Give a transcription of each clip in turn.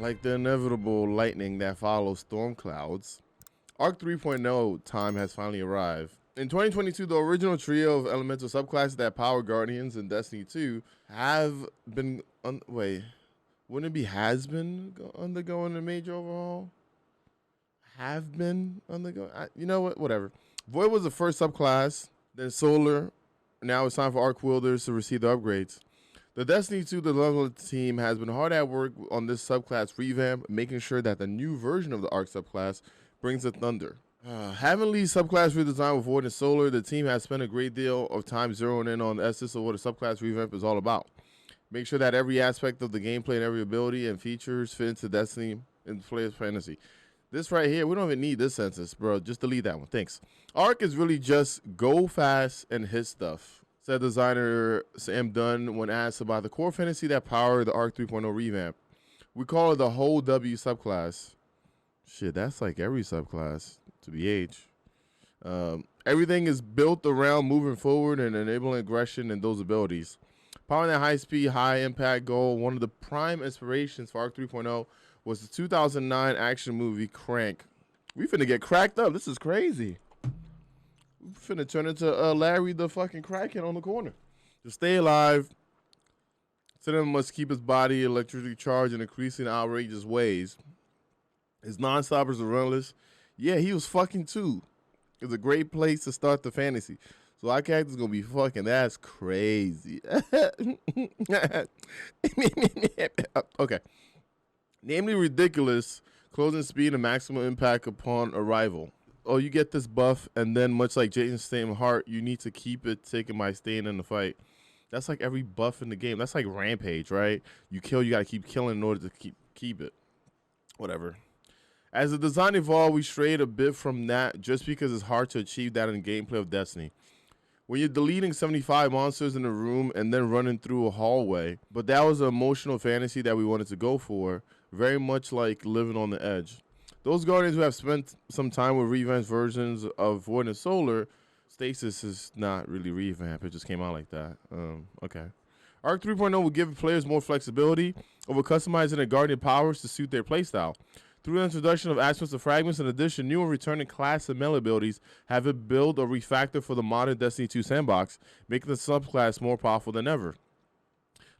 Like the inevitable lightning that follows storm clouds, Arc 3.0 time has finally arrived. In 2022, the original trio of elemental subclasses that power Guardians and Destiny 2 have been... wouldn't it be has been undergoing a major overhaul? Have been undergoing... you know what? Whatever. Void was the first subclass, then Solar. Now it's time for Arc Wielders to receive the upgrades. The Destiny 2 development team has been hard at work on this subclass revamp, making sure that the new version of the Arc subclass brings the thunder. Having lead subclass redesign with Void and Solar, the team has spent a great deal of time zeroing in on the essence of what a subclass revamp is all about. Make sure that every aspect of the gameplay and every ability and features fit into Destiny and player's fantasy. This right here, we don't even need this sentence, bro. Just delete that one. Thanks. Arc is really just go fast and hit stuff, said designer Sam Dunn when asked about the core fantasy that powered the Arc 3.0 revamp. We call it the whole W subclass. Shit, that's like every subclass, to BH. Everything is built around moving forward and enabling aggression and those abilities. Powering that high-speed, high-impact goal, one of the prime inspirations for Arc 3.0 was the 2009 action movie Crank. We finna get cracked up. This is crazy. We finna turn into Larry the fucking crackhead on the corner. To stay alive, Cinema must keep his body electrically charged in increasing outrageous ways. His non-stoppers are relentless. Yeah, he was fucking too. It's a great place to start the fantasy. So our character's gonna be fucking. That's crazy. Okay. Namely ridiculous, closing speed and maximum impact upon arrival. Oh, you get this buff, and then much like Jason Statham Heart, you need to keep it taken by staying in the fight. That's like every buff in the game. That's like Rampage, right? You kill, you gotta keep killing in order to keep it. Whatever. As the design evolved, we strayed a bit from that just because it's hard to achieve that in gameplay of Destiny. When you're deleting 75 monsters in a room and then running through a hallway, but that was an emotional fantasy that we wanted to go for, very much like living on the edge. Those Guardians who have spent some time with revamped versions of Void and Solar, Stasis is not really revamped, it just came out like that. Okay. Arc 3.0 will give players more flexibility over customizing their Guardian powers to suit their playstyle. Through the introduction of aspects of fragments, in addition, new and returning class and melee abilities have it build or refactor for the modern Destiny 2 sandbox, making the subclass more powerful than ever.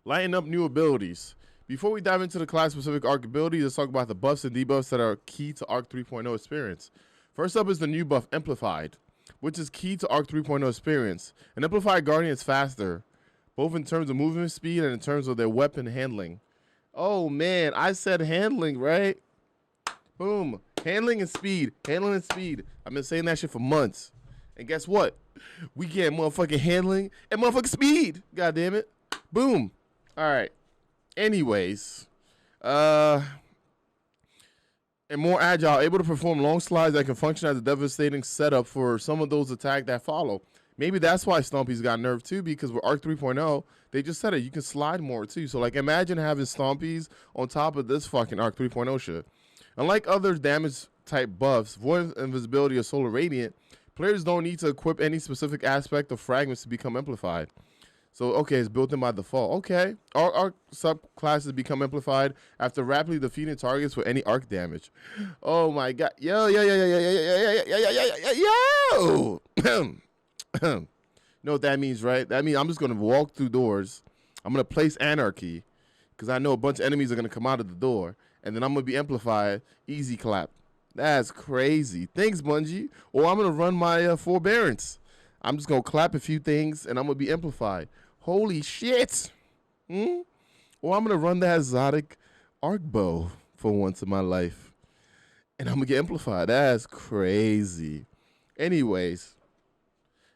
Lighten up new abilities. Before we dive into the class-specific Arc abilities, let's talk about the buffs and debuffs that are key to Arc 3.0 experience. First up is the new buff, Amplified, which is key to Arc 3.0 experience. An Amplified Guardian is faster, both in terms of movement speed and in terms of their weapon handling. Oh man, I said handling, right? Boom. Handling and speed. Handling and speed. I've been saying that shit for months. And guess what? We get motherfucking handling and motherfucking speed. God damn it. Boom. All right. Anyways. And more agile. Able to perform long slides that can function as a devastating setup for some of those attacks that follow. Maybe that's why Stompy's got nerfed too, because with Arc 3.0, they just said it. You can slide more too. So like imagine having Stompies on top of this fucking Arc 3.0 shit. Unlike other damage type buffs, Void Invisibility or Solar Radiant, players don't need to equip any specific aspect of fragments to become amplified. So, okay, it's built in by default. Okay. Our subclasses become amplified after rapidly defeating targets with any arc damage. Oh my god. Yo. You know what that means, right? That means I'm just going to walk through doors. I'm going to place anarchy because I know a bunch of enemies are going to come out of the door. And then I'm going to be amplified. Easy clap. That's crazy. Thanks, Bungie. Or I'm going to run my forbearance. I'm just going to clap a few things and I'm going to be amplified. Holy shit. Or I'm going to run the exotic arc bow for once in my life. And I'm going to get amplified. That's crazy. Anyways.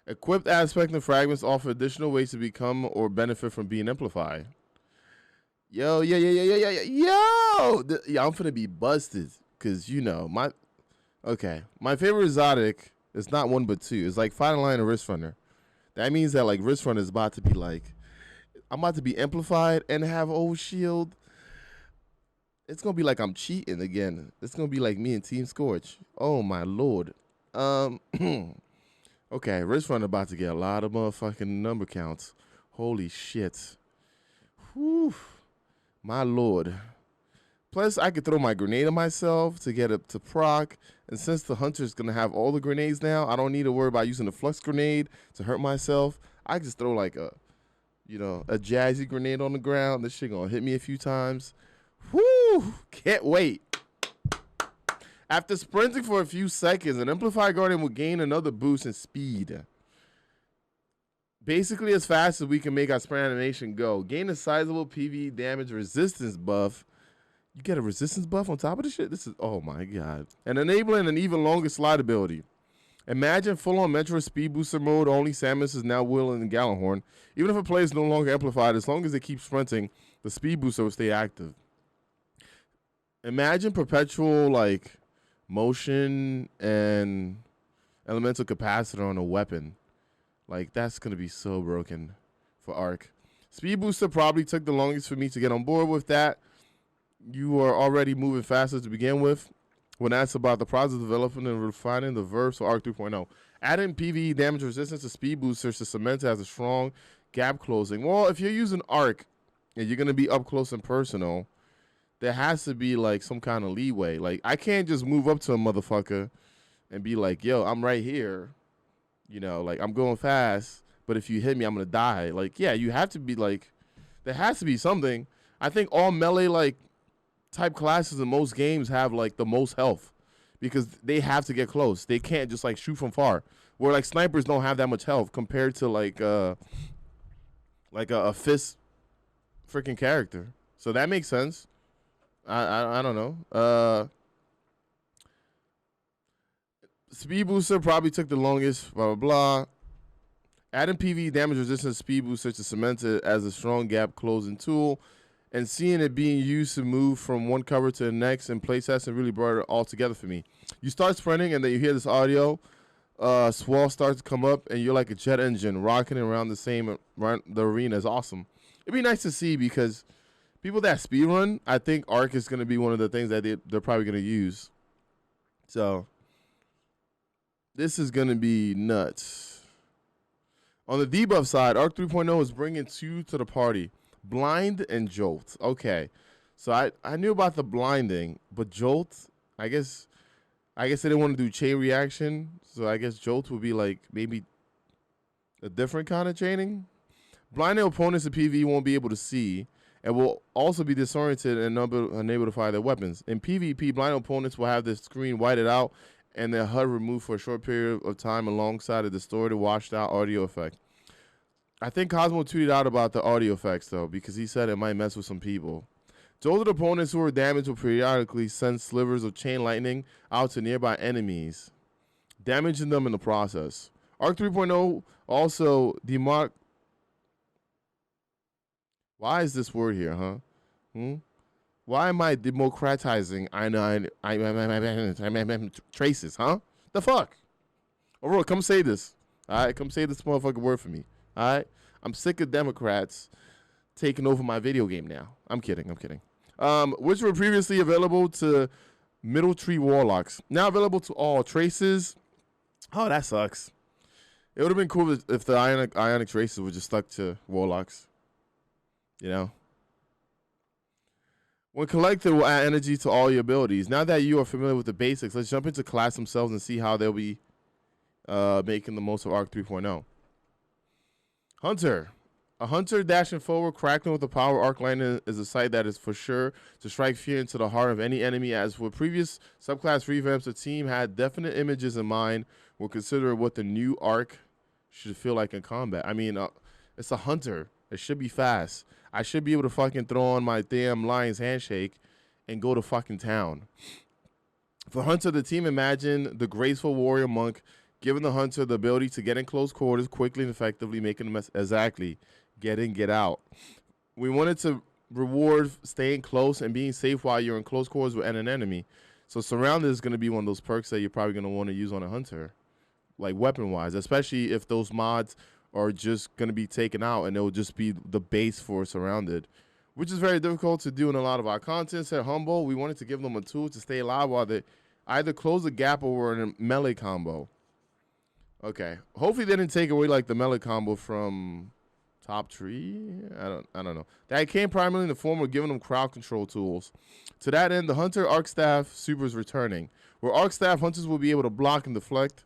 Equipped aspect and fragments offer additional ways to become or benefit from being amplified. Yo, yeah, I'm finna be busted, cause you know, my favorite exotic is not one but two. It's like Final Line and Wrist Runner. That means that like Wrist Runner is about to be like, I'm about to be amplified and have old shield. It's gonna be like I'm cheating again. It's gonna be like me and Team Scorch. Oh my lord. Okay, Wrist Runner about to get a lot of motherfucking number counts. Holy shit. Whew. My lord. Plus, I could throw my grenade on myself to get it to proc. And since the hunter's going to have all the grenades now, I don't need to worry about using the flux grenade to hurt myself. I just throw like a jazzy grenade on the ground. This shit going to hit me a few times. Whoo! Can't wait. After sprinting for a few seconds, an Amplified Guardian will gain another boost in speed. Basically, as fast as we can make our sprint animation go. Gain a sizable PvE damage resistance buff. You get a resistance buff on top of the shit? This is, oh my god. And enabling an even longer slide ability. Imagine full-on Metro Speed Booster mode, only Samus is now wielding and Gallahorn. Even if a player is no longer amplified, as long as they keep sprinting, the Speed Booster will stay active. Imagine perpetual, like, motion and elemental capacitor on a weapon. Like, that's going to be so broken for Arc. Speed Booster probably took the longest for me to get on board with that. You are already moving faster to begin with. When asked about the process of developing and refining the verbs for Arc 3.0. Adding PvE damage resistance to Speed Boosters to cement as a strong gap closing. Well, if you're using Arc and you're going to be up close and personal, there has to be, like, some kind of leeway. Like, I can't just move up to a motherfucker and be like, yo, I'm right here. You know, like, I'm going fast, but if you hit me, I'm going to die. Like, yeah, you have to be, like, there has to be something. I think all melee, like, type classes in most games have, like, the most health because they have to get close. They can't just, like, shoot from far. Where, like, snipers don't have that much health compared to, like a fist freaking character. So that makes sense. I don't know. Speed Booster probably took the longest, blah, blah, blah. Adding PvE damage resistance Speed Booster to cement it as a strong gap closing tool and seeing it being used to move from one cover to the next and playtesting really brought it all together for me. You start sprinting and then you hear this audio, swell starts to come up and you're like a jet engine rocking around the arena. Is awesome. It'd be nice to see because people that speedrun, I think Arc is going to be one of the things that they're probably going to use. So this is going to be nuts. On the debuff side, Arc 3.0 is bringing two to the party. Blind and Jolt. Okay. So I knew about the blinding, but Jolt, I guess they didn't want to do chain reaction. So I guess Jolt would be like maybe a different kind of chaining. Blinding opponents in PvE won't be able to see and will also be disoriented and unable to fire their weapons. In PvP, blind opponents will have their screen whited out and their HUD removed for a short period of time alongside a distorted, washed out audio effect. I think Cosmo tweeted out about the audio effects, though, because he said it might mess with some people. Jolted opponents who are damaged will periodically send slivers of chain lightning out to nearby enemies, damaging them in the process. Arc 3.0 also Why is this word here, huh? Why am I democratizing traces, huh? The fuck? Aurora, come say this. All right, come say this motherfucking word for me. All right? I'm sick of Democrats taking over my video game now. I'm kidding. Which were previously available to Middle Tree Warlocks. Now available to all traces. Oh, that sucks. It would have been cool if the Ionic traces were just stuck to Warlocks. You know? When collected, will add energy to all your abilities. Now that you are familiar with the basics, let's jump into class themselves and see how they'll be making the most of Arc 3.0. Hunter. A hunter dashing forward, crackling with the power arc lightning is a sight that is for sure to strike fear into the heart of any enemy. As with previous subclass revamps, the team had definite images in mind when considering what the new arc should feel like in combat. I mean, it's a hunter. It should be fast. I should be able to fucking throw on my damn Lion's Handshake and go to fucking town. For Hunter, the team imagined the graceful warrior monk giving the hunter the ability to get in close quarters quickly and effectively, making them get out. We wanted to reward staying close and being safe while you're in close quarters with an enemy. So Surrounded is going to be one of those perks that you're probably going to want to use on a hunter, like weapon-wise, especially if those mods are just going to be taken out and it will just be the base for Surrounded, which is very difficult to do in a lot of our content. Said Humble, we wanted to give them a tool to stay alive while they either close the gap or were in a melee combo. Okay. Hopefully they didn't take away like the melee combo from Top tree? I don't know. That came primarily in the form of giving them crowd control tools. To that end, the Hunter Arc Staff Super is returning, where Arc Staff hunters will be able to block and deflect,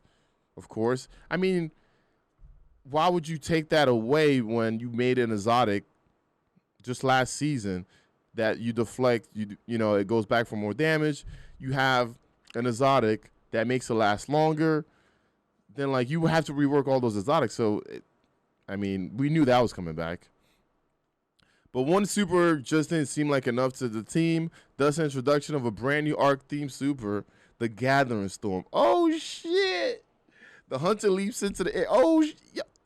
of course. I mean, why would you take that away when you made an exotic just last season that you deflect, you know, it goes back for more damage. You have an exotic that makes it last longer. Then, like, you have to rework all those exotics. So, I mean, we knew that was coming back. But one super just didn't seem like enough to the team. Thus, the introduction of a brand new arc-themed super, the Gathering Storm. Oh, shit. The hunter leaps into the air.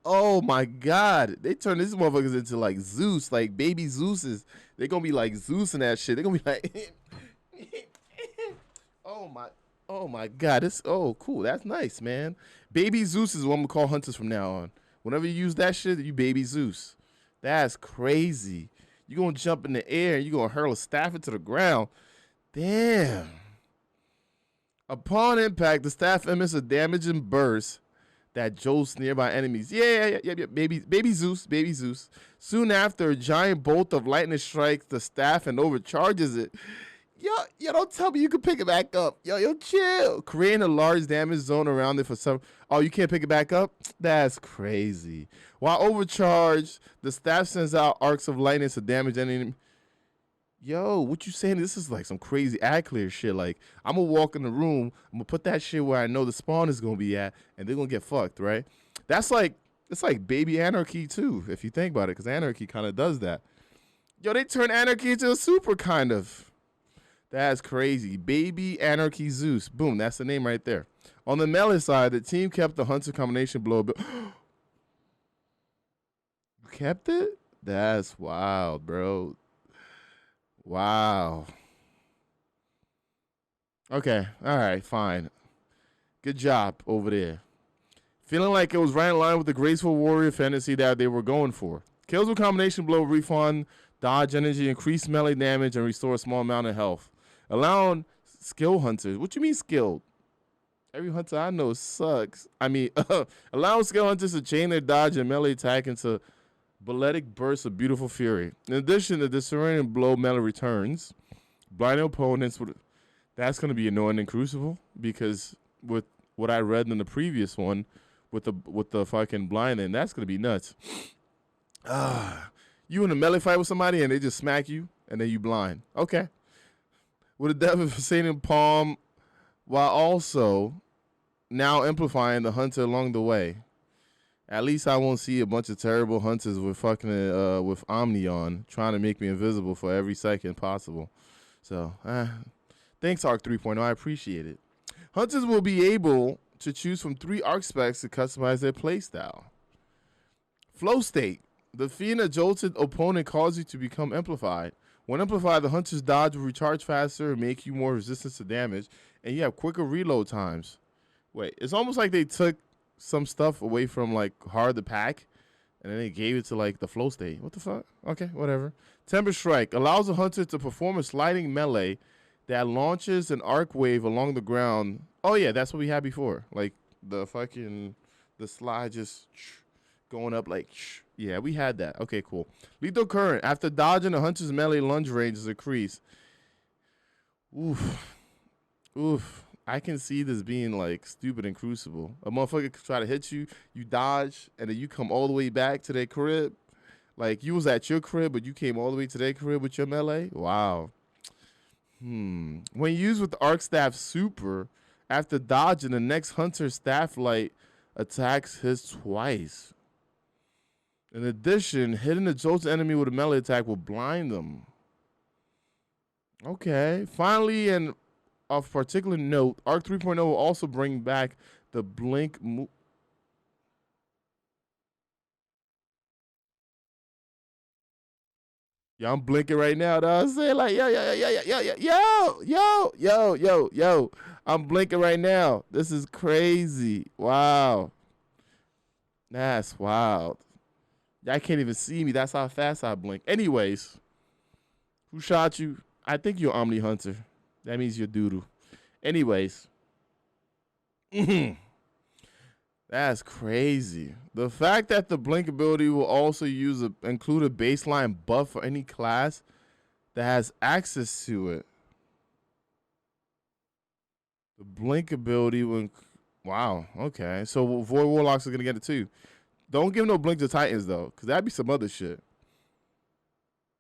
Oh, my God. They turn these motherfuckers into, like, Zeus, like baby Zeuses. They're going to be like Zeus and that shit. They're going to be like, oh, my God. Cool. That's nice, man. Baby Zeus is what I'm going to call hunters from now on. Whenever you use that shit, you baby Zeus. That's crazy. You're going to jump in the air and you're going to hurl a staff into the ground. Damn. Upon impact, the staff emits a damaging burst that jolts nearby enemies. Yeah. Baby Zeus. Soon after, a giant bolt of lightning strikes the staff and overcharges it. Yo, don't tell me you can pick it back up. Yo, chill. Creating a large damage zone around it for some. Oh, you can't pick it back up? That's crazy. While overcharged, the staff sends out arcs of lightning to damage enemy. Yo, what you saying? This is like some crazy ad clear shit. Like, I'm gonna walk in the room, I'm gonna put that shit where I know the spawn is gonna be at, and they're gonna get fucked, right? That's like, it's like baby Anarchy too, if you think about it, because Anarchy kind of does that. Yo, they turn Anarchy into a super kind of. That's crazy. Baby Anarchy Zeus. Boom, that's the name right there. On the melee side, the team kept the Hunter combination blow. You kept it? That's wild, bro. Wow. Okay, all right, fine. Good job over there. Feeling like it was right in line with the graceful warrior fantasy that they were going for. Kills with combination blow, refund, dodge energy, increase melee damage, and restore a small amount of health. Allowing skill hunters. What you mean skilled? Every hunter I know sucks. I mean, allowing skill hunters to chain their dodge and melee attack into ballistic bursts of beautiful fury. In addition, the disorienting blow melee returns. Blinding opponents with. That's going to be annoying in Crucible because with what I read in the previous one, with the fucking blinding, that's going to be nuts. You in a melee fight with somebody and they just smack you and then you blind. Okay. With a devastating palm, while also now amplifying the hunter along the way. At least I won't see a bunch of terrible hunters with fucking with Omni on, trying to make me invisible for every second possible. So, thanks Arc 3.0, I appreciate it. Hunters will be able to choose from 3 arc specs to customize their playstyle. Flow state. Defeating a jolted opponent causes you to become amplified. When amplified, the hunter's dodge will recharge faster and make you more resistant to damage, and you have quicker reload times. Wait, it's almost like they took some stuff away from like hard to pack, and then they gave it to like the flow state. What the fuck? Okay, whatever. Temper Strike allows the hunter to perform a sliding melee that launches an arc wave along the ground. Oh yeah, that's what we had before. Like the slide just going up like. Yeah, we had that. Okay, cool. Lethal Current. After dodging, the hunter's melee lunge range is increased. Oof. I can see this being like stupid in Crucible. A motherfucker could try to hit you, you dodge, and then you come all the way back to their crib. Like you was at your crib, but you came all the way to their crib with your melee. Wow. When used with the Arc Staff Super, after dodging, the next hunter's staff light attacks his twice. In addition, hitting a jolted enemy with a melee attack will blind them. Okay. Finally, and of particular note, Arc 3.0 will also bring back the blink move. Yeah, I'm blinking right now. I'm saying like, yo. I'm blinking right now. This is crazy. Wow. That's wild. I can't even see me. That's how fast I blink. Anyways, who shot you? I think you're Omni Hunter. That means you're doodoo. Anyways. That's crazy. The fact that the blink ability will also include a baseline buff for any class that has access to it. The blink ability will. Wow. Okay. So Void Warlocks are gonna get it too. Don't give no blink to Titans though, because that'd be some other shit.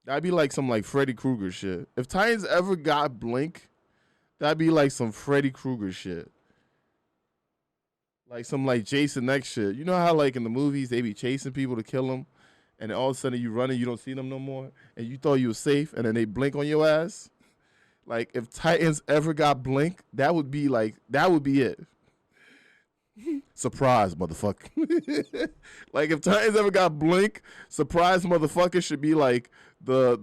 That'd be like some like Freddy Krueger shit. If Titans ever got blink, that'd be like some Freddy Krueger shit. Like some like Jason X shit. You know how like in the movies they be chasing people to kill them, and then all of a sudden you run and you don't see them no more, and you thought you were safe, and then they blink on your ass. Like if Titans ever got blink, that would be it. Surprise, motherfucker. Like if Titans ever got blink, surprise, motherfucker should be like the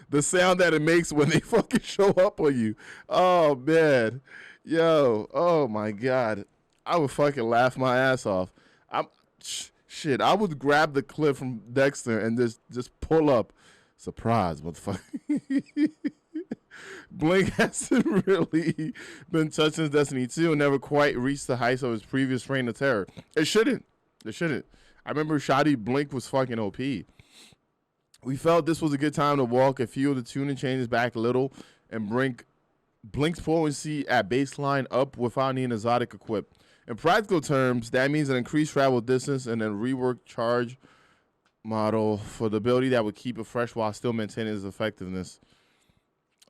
the sound that it makes when they fucking show up on you. Oh man, yo, oh my god, I would fucking laugh my ass off. Shit, I would grab the clip from Dexter and just pull up. Surprise, motherfucker. Blink hasn't really been touched since Destiny 2 and never quite reached the heights of his previous reign of terror. It shouldn't. I remember Shoddy Blink was fucking OP. We felt this was a good time to walk a few of the tuning changes back a little and bring Blink's potency at baseline up without needing exotic equip. In practical terms, that means an increased travel distance and a reworked charge model for the ability that would keep it fresh while still maintaining its effectiveness.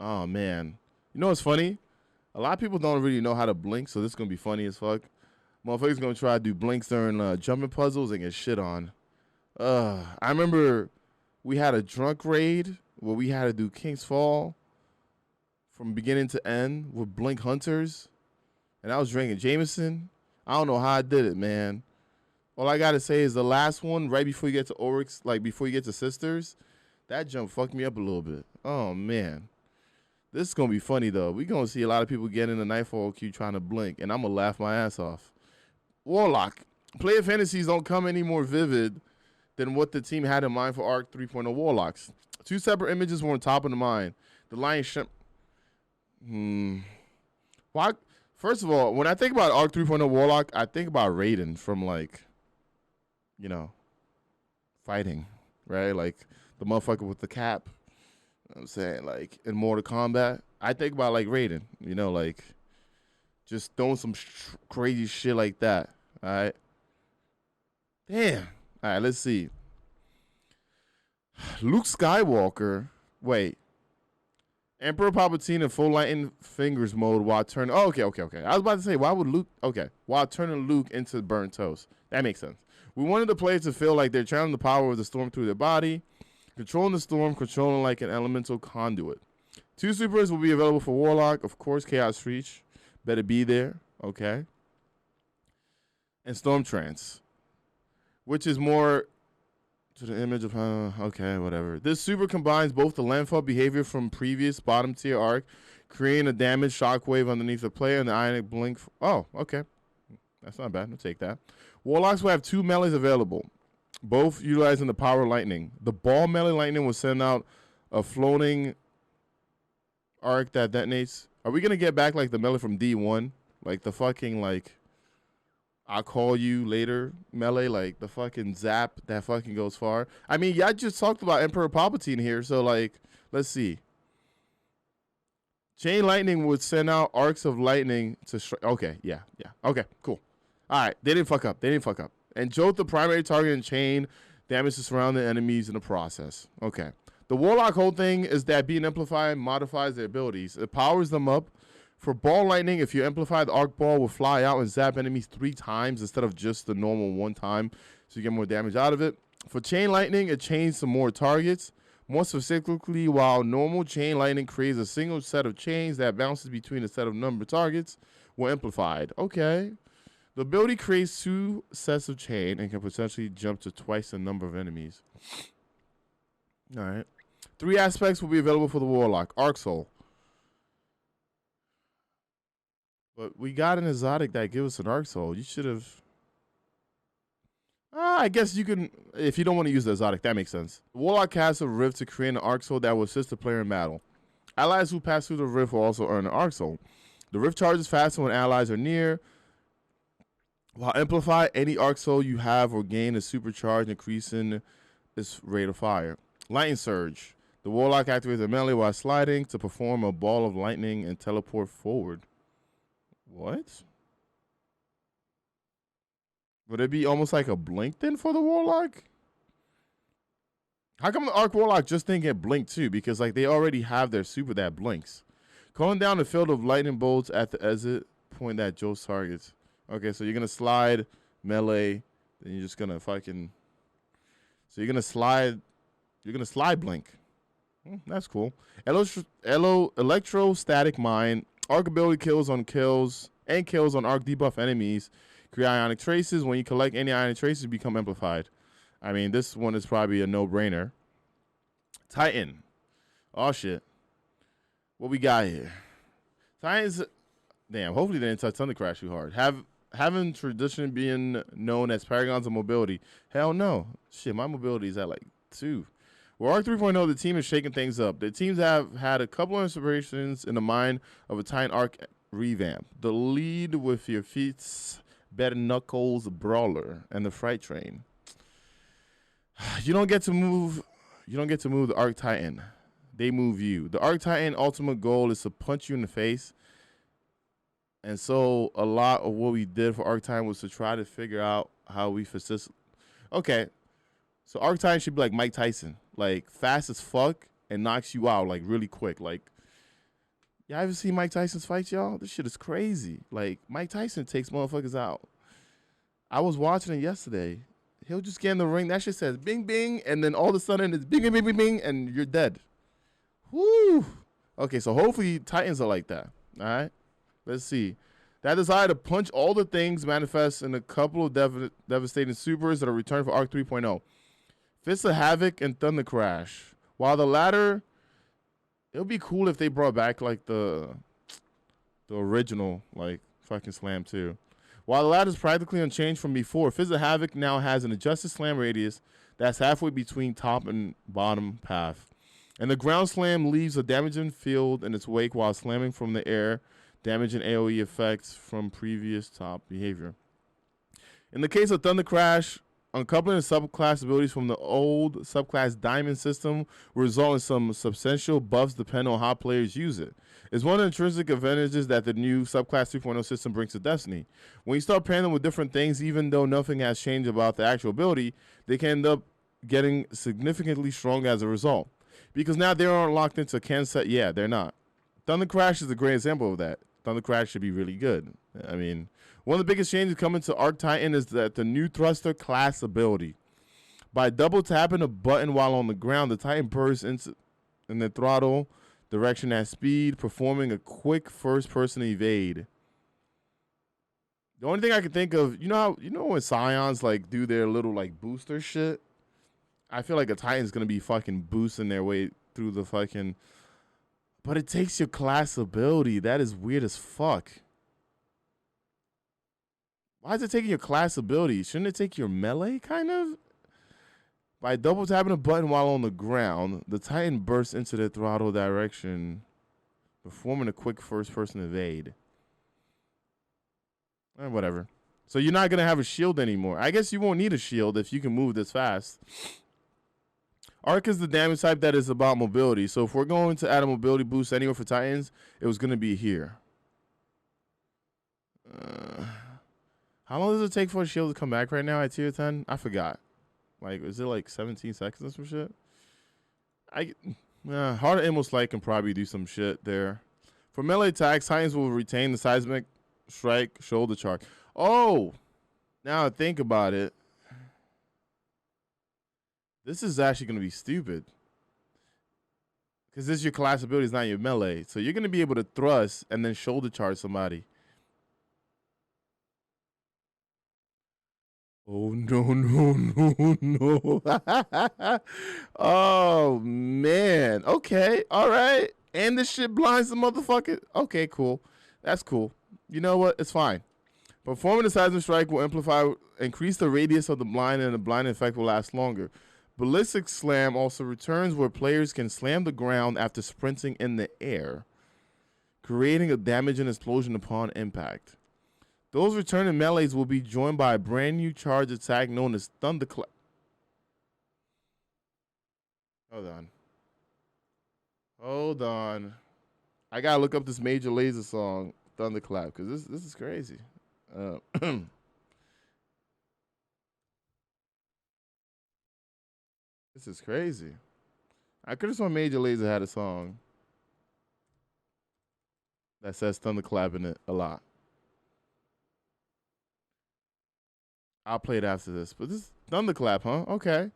Oh, man. You know what's funny? A lot of people don't really know how to blink, so this is going to be funny as fuck. Motherfuckers going to try to do blinks during jumping puzzles and get shit on. I remember we had a drunk raid where we had to do King's Fall from beginning to end with Blink Hunters, and I was drinking Jameson. I don't know how I did it, man. All I got to say is the last one, right before you get to Oryx, like before you get to Sisters, that jump fucked me up a little bit. Oh, man. This is going to be funny, though. We're going to see a lot of people get in the Nightfall queue trying to blink, and I'm going to laugh my ass off. Warlock. Player fantasies don't come any more vivid than what the team had in mind for Arc 3.0 Warlocks. Two separate images were on top of the mind. The Lion Shimp. Why? First of all, when I think about Arc 3.0 Warlock, I think about Raiden from, like, you know, fighting, right? Like, the motherfucker with the cap. You know what I'm saying, like in Mortal Kombat, I think about like Raiden, you know, like just throwing some crazy shit like that. All right, damn. All right, let's see. Luke Skywalker. Wait, Emperor Palpatine in full lightning fingers mode while turning. Oh, okay. I was about to say, why would Luke? Okay, while turning Luke into burnt toast. That makes sense. We wanted the players to feel like they're channeling the power of the storm through their body. Controlling the storm, controlling like an elemental conduit. 2 supers will be available for Warlock. Of course, Chaos Reach. Better be there. Okay. And Storm Trance. Which is more to the image of... okay, whatever. This super combines both the landfall behavior from previous bottom tier arc, creating a damage shockwave underneath the player, and the ionic blink... Oh, okay. That's not bad. I'll take that. Warlocks will have 2 melees available, both utilizing the power of lightning. The ball melee lightning will send out a floating arc that detonates. Are we going to get back like the melee from D1? Like the fucking like, I'll call you later melee, like the fucking zap that fucking goes far. I mean, y'all just talked about Emperor Palpatine here, so like, let's see. Chain lightning would send out arcs of lightning to okay, yeah. Okay, cool. All right, they didn't fuck up. And jolt the primary target and chain damage to surrounding enemies in the process. Okay. The Warlock whole thing is that being amplified modifies their abilities. It powers them up. For ball lightning, if you amplify, the arc ball will fly out and zap enemies 3 times instead of just the normal 1 time, so you get more damage out of it. For chain lightning, it chains some more targets. More specifically, while normal chain lightning creates a single set of chains that bounces between a set of numbered targets, when amplified. Okay. The ability creates 2 sets of chain and can potentially jump to twice the number of enemies. All right. 3 aspects will be available for the Warlock. Arc Soul. But we got an exotic that gives us an Arc Soul. You should have... I guess you can... If you don't want to use the exotic, that makes sense. The Warlock casts a Rift to create an Arc Soul that will assist the player in battle. Allies who pass through the Rift will also earn an Arc Soul. The Rift charges faster when allies are near, While amplify, any arc soul you have or gain is supercharged, increasing its rate of fire. Lightning Surge. The Warlock activates a melee while sliding to perform a ball of lightning and teleport forward. What? Would it be almost like a blink then for the Warlock? How come the Arc Warlock just didn't get blink too? Because like they already have their super that blinks. Calling down a field of lightning bolts at the exit point that Joe's targets. Okay, so you're gonna slide melee, then you're just gonna fucking. So you're gonna slide blink. That's cool. Electrostatic Mine. Arc ability kills on arc debuff enemies. Create ionic traces. When you collect any ionic traces, become amplified. I mean, this one is probably a no-brainer. Titan. Oh, shit. What we got here? Titans. Damn, hopefully they didn't touch Thunder Crash too hard. Having traditionally been known as paragons of mobility. Hell no. Shit, my mobility is at like 2. With Arc 3.0, the team is shaking things up. The teams have had a couple of inspirations in the mind of a Titan Arc revamp. The lead with your feet's bare knuckles brawler and the Fright Train. You don't get to move the Arc Titan. They move you. The Arc Titan ultimate goal is to punch you in the face. And so a lot of what we did for Arc Titan was to try to figure out how we facilitate. Okay. So Arc Titan should be like Mike Tyson. Like fast as fuck and knocks you out like really quick. Like, y'all ever see Mike Tyson's fights, y'all? This shit is crazy. Like Mike Tyson takes motherfuckers out. I was watching it yesterday. He'll just get in the ring. That shit says bing, bing. And then all of a sudden it's bing, bing, bing, bing, and you're dead. Woo. Okay, so hopefully Titans are like that. All right. Let's see. That desire to punch all the things manifests in a couple of devastating supers that are returned for Arc 3.0. Fists of Havoc and Thunder Crash. While the latter, it would be cool if they brought back like the original like fucking Slam too. While the latter is practically unchanged from before, Fist of Havoc now has an adjusted slam radius that's halfway between top and bottom path. And the ground slam leaves a damaging field in its wake while slamming from the air, damaging AoE effects from previous top behavior. In the case of Thunder Crash, uncoupling the subclass abilities from the old subclass Diamond system will result in some substantial buffs depending on how players use it. It's one of the intrinsic advantages that the new subclass 2.0 system brings to Destiny. When you start pairing them with different things, even though nothing has changed about the actual ability, they can end up getting significantly stronger as a result. Because now they aren't locked into can set. Yeah, they're not. Thunder Crash is a great example of that. Thunder Crash should be really good. I mean, one of the biggest changes coming to Arc Titan is that the new thruster class ability. By double tapping a button while on the ground, the Titan bursts in the throttle direction at speed, performing a quick first-person evade. The only thing I can think of, you know when Scions like do their little like booster shit? I feel like a Titan's gonna be fucking boosting their way through the fucking. But it takes your class ability. That is weird as fuck. Why is it taking your class ability? Shouldn't it take your melee, kind of? By double tapping a button while on the ground, the Titan bursts into the throttle direction, performing a quick first-person evade. Whatever. So you're not going to have a shield anymore. I guess you won't need a shield if you can move this fast. Arc is the damage type that is about mobility. So if we're going to add a mobility boost anywhere for Titans, it was going to be here. How long does it take for a shield to come back right now at tier 10? I forgot. Like, is it like 17 seconds or some shit? Hard Amos Light can probably do some shit there. For melee attacks, Titans will retain the seismic strike shoulder charge. Oh! Now I think about it. This is actually going to be stupid. Because this is your class ability, it's not your melee. So you're going to be able to thrust and then shoulder charge somebody. Oh, no. Oh, man. Okay. All right. And this shit blinds the motherfucker. Okay, cool. That's cool. You know what? It's fine. Performing the seismic strike will increase the radius of the blind, and the blind effect will last longer. Ballistic Slam also returns where players can slam the ground after sprinting in the air, creating a damaging explosion upon impact. Those returning melees will be joined by a brand new charge attack known as Thunderclap. Hold on. I gotta look up this Major Lazer song, Thunderclap, because this is crazy. This is crazy. I could have sworn Major Lazer had a song that says Thunderclap in it a lot. I'll play it after this. But this is Thunderclap, huh? Okay.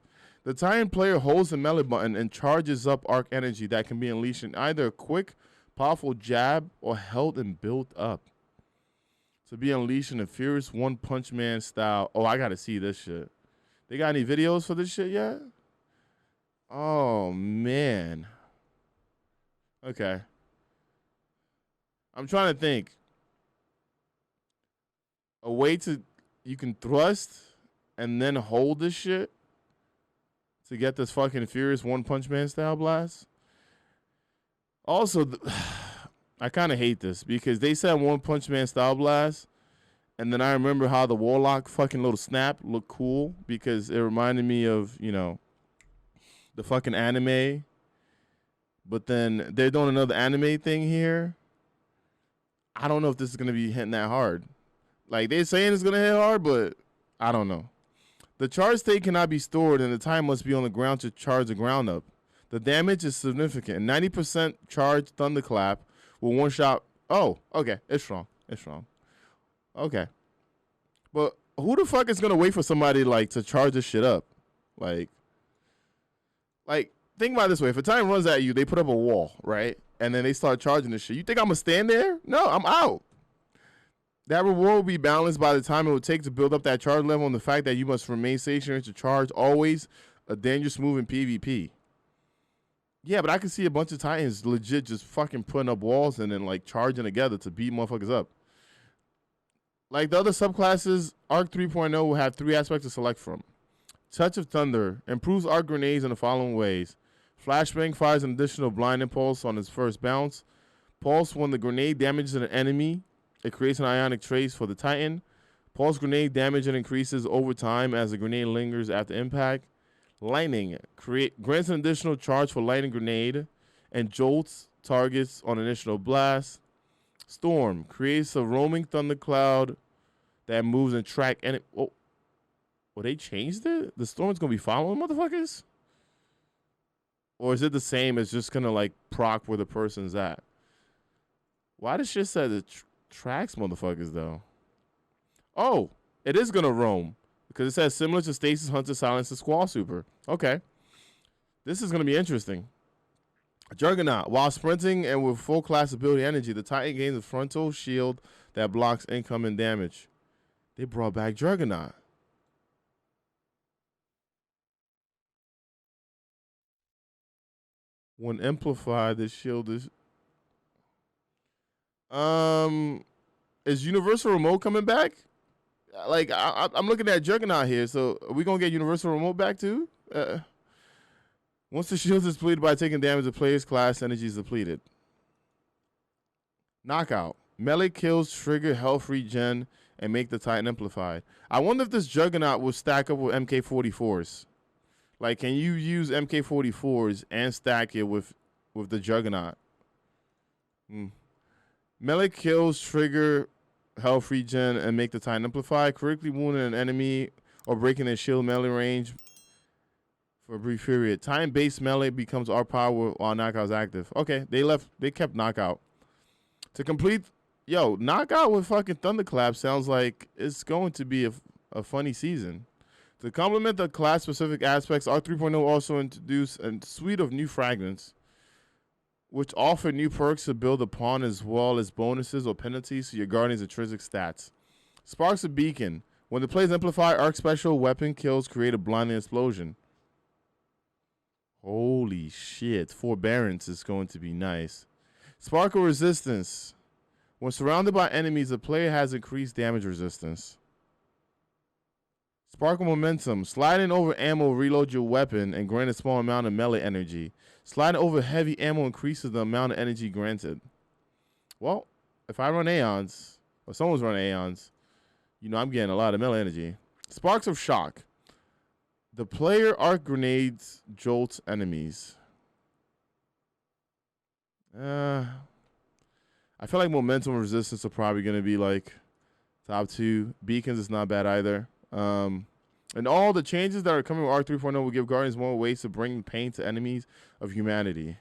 The Titan player holds the melee button and charges up arc energy that can be unleashed in either a quick, powerful jab or held and built up. To be unleashed in a furious One Punch Man style. Oh, I gotta see this shit. They got any videos for this shit yet? Oh, man. Okay. I'm trying to think. A way you can thrust and then hold this shit to get this fucking furious One Punch Man style blast. Also, I kind of hate this because they said One Punch Man style blast, and then I remember how the Warlock fucking little snap looked cool because it reminded me of, you know, the fucking anime. But then they're doing another anime thing here. I don't know if this is going to be hitting that hard. Like, they're saying it's going to hit hard, but I don't know. The charge state cannot be stored, and the time must be on the ground to charge the ground up. The damage is significant. 90% charge Thunderclap will one-shot. Oh, okay. It's strong. It's strong. Okay. But who the fuck is going to wait for somebody, like, to charge this shit up? Like, think about it this way. If a Titan runs at you, they put up a wall, right? And then they start charging this shit. You think I'm going to stand there? No, I'm out. That reward will be balanced by the time it will take to build up that charge level and the fact that you must remain stationary to charge. Always a dangerous move in PvP. Yeah, but I can see a bunch of Titans legit just fucking putting up walls and then, like, charging together to beat motherfuckers up. Like the other subclasses, Arc 3.0 will have 3 aspects to select from. Touch of Thunder improves arc grenades in the following ways. Flashbang fires an additional blind impulse on its first bounce. Pulse, when the grenade damages an enemy, it creates an ionic trace for the Titan. Pulse grenade damage and increases over time as the grenade lingers after impact. Lightning grants an additional charge for lightning grenade and jolts targets on initial blast. Storm creates a roaming thundercloud that moves and track. And they changed it? The storm's gonna be following motherfuckers? Or is it the same as just gonna, like, proc where the person's at? Why does shit say the tracks motherfuckers though? Oh, it is gonna roam because it says similar to Stasis Hunter Silence and Squall Super. Okay, this is gonna be interesting. Juggernaut, while sprinting and with full class ability energy, the Titan gains a frontal shield that blocks incoming damage. They brought back Juggernaut. When amplified, the shield is Universal Remote coming back? Like, I'm looking at Juggernaut here, so are we gonna get Universal Remote back too? Once the shield is depleted by taking damage, the player's class energy is depleted. Knockout. Melee kills trigger health regen and make the Titan amplified. I wonder if this Juggernaut will stack up with MK44s. Like, can you use MK44s and stack it with the Juggernaut? Melee kills trigger health regen and make the Titan amplified. Critically wounding an enemy or breaking their shield melee range for a brief period. Titan-based melee becomes our power while knockout is active. Okay, they kept knockout. To complete, knockout with fucking Thunderclap sounds like it's going to be a funny season. To complement the class-specific aspects, Arc 3.0 also introduced a suite of new fragments, which offer new perks to build upon as well as bonuses or penalties to your Guardian's intrinsic stats. Sparks of Beacon. When the player's amplified arc special weapon kills, create a blinding explosion. Holy shit. Forbearance is going to be nice. Sparkle Resistance. When surrounded by enemies, the player has increased damage resistance. Sparkle Momentum. Sliding over ammo, reload your weapon and grant a small amount of melee energy. Sliding over heavy ammo increases the amount of energy granted. Well, if I run Aeons, or someone's running Aeons, You know, I'm getting a lot of melee energy. Sparks of Shock. The player arc grenades jolts enemies. I feel like momentum resistance are probably going to be like top 2. Beacons is not bad either. And all the changes that are coming with Arc 3.0 will give Guardians more ways to bring pain to enemies of humanity,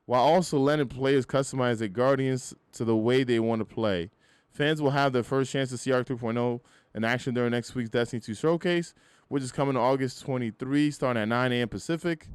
while also letting players customize their Guardians to the way they want to play. Fans will have their first chance to see Arc 3.0 in action during next week's Destiny 2 showcase, which is coming on August 23, starting at 9 a.m. Pacific.